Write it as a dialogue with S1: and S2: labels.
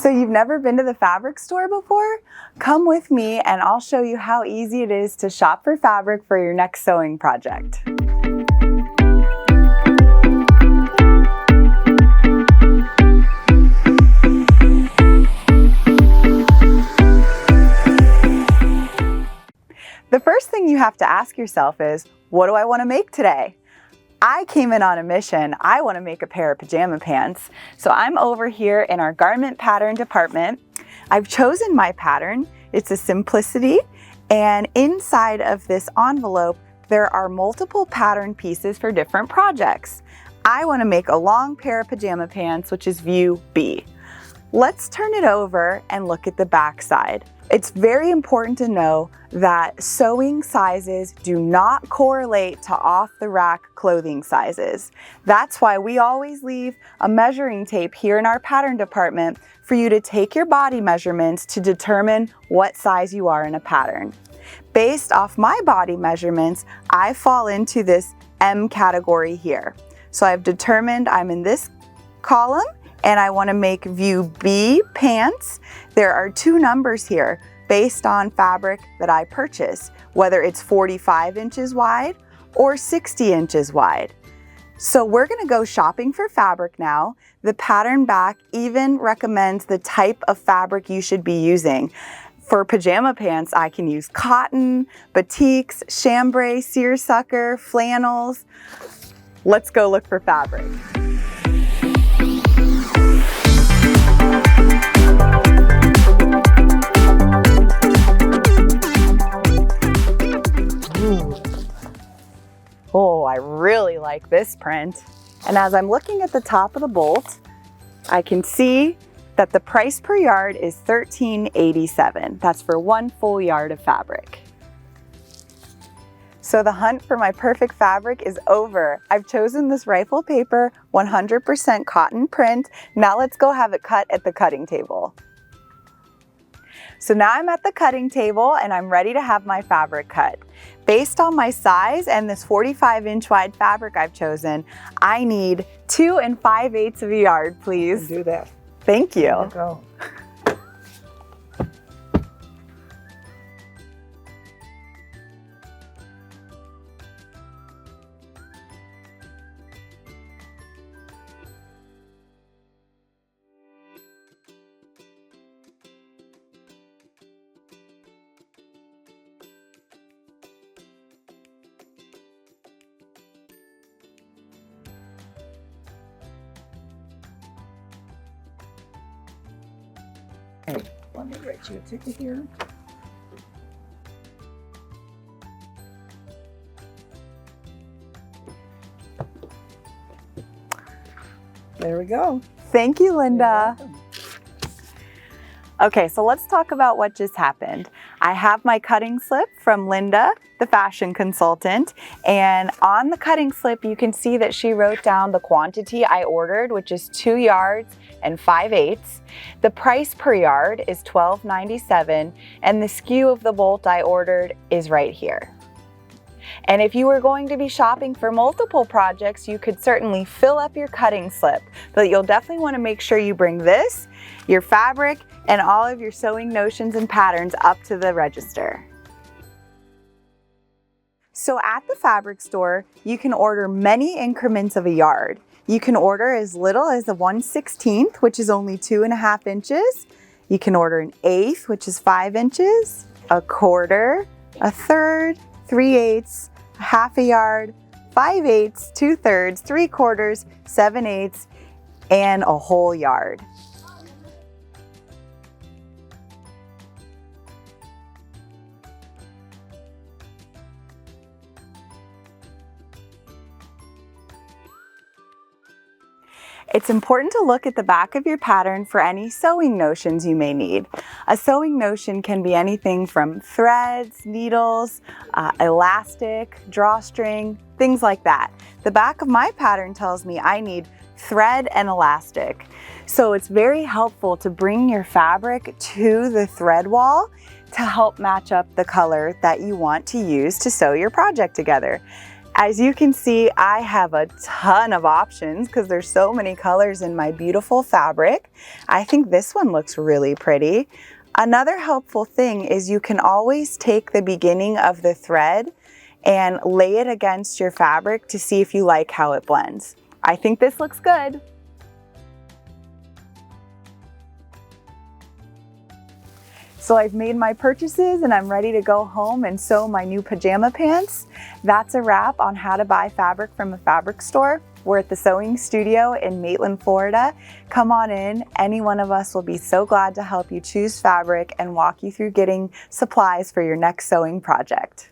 S1: So you've never been to the fabric store before? Come with me and I'll show you how easy it is to shop for fabric for your next sewing project. The first thing you have to ask yourself is, what do I want to make today? I came in on a mission. I want to make a pair of pajama pants. So I'm over here in our garment pattern department. I've chosen my pattern. It's a simplicity. And inside of this envelope, there are multiple pattern pieces for different projects. I want to make a long pair of pajama pants, which is view B. Let's turn it over and look at the back side. It's very important to know that sewing sizes do not correlate to off-the-rack clothing sizes. That's why we always leave a measuring tape here in our pattern department for you to take your body measurements to determine what size you are in a pattern. Based off my body measurements, I fall into this M category here. So I've determined I'm in this column and I want to make view B pants. There are two numbers here based on fabric that I purchase, whether it's 45 inches wide or 60 inches wide. So we're going to go shopping for fabric now. The pattern back even recommends the type of fabric you should be using. For pajama pants, I can use cotton, batiks, chambray, seersucker, flannels. Let's go look for fabric. Oh, I really like this print. And as I'm looking at the top of the bolt, I can see that the price per yard is $13.87. That's for one full yard of fabric. So the hunt for my perfect fabric is over. I've chosen this rifle paper 100% cotton print. Now let's go have it cut at the cutting table. So now I'm at the cutting table and I'm ready to have my fabric cut. Based on my size and this 45-inch wide fabric I've chosen, I need 2 5/8 of a yard, please.
S2: Do that.
S1: Thank you.
S2: There you go. Let me write you a ticket here. There we go.
S1: Thank you, Linda. Okay, so let's talk about what just happened. I have my cutting slip from Linda, the fashion consultant, and on the cutting slip you can see that she wrote down the quantity I ordered, which is 2 yards and 5/8. The price per yard is $12.97, and the SKU of the bolt I ordered is right here. And if you were going to be shopping for multiple projects, you could certainly fill up your cutting slip, but you'll definitely want to make sure you bring this, your fabric, and all of your sewing notions and patterns up to the register. So at the fabric store, you can order many increments of a yard. You can order as little as a 1/16, which is only 2.5 inches. You can order an 1/8, which is 5 inches, a 1/4, a 1/3, 3/8, a 1/2 yard, 5/8, 2/3, 3/4, 7/8, and a whole yard. It's important to look at the back of your pattern for any sewing notions you may need. A sewing notion can be anything from threads, needles, elastic, drawstring, things like that. The back of my pattern tells me I need thread and elastic. So it's very helpful to bring your fabric to the thread wall to help match up the color that you want to use to sew your project together. As you can see, I have a ton of options because there's so many colors in my beautiful fabric. I think this one looks really pretty. Another helpful thing is you can always take the beginning of the thread and lay it against your fabric to see if you like how it blends. I think this looks good. So I've made my purchases and I'm ready to go home and sew my new pajama pants. That's a wrap on how to buy fabric from a fabric store. We're at the Sewing Studio in Maitland, Florida. Come on in. Any one of us will be so glad to help you choose fabric and walk you through getting supplies for your next sewing project.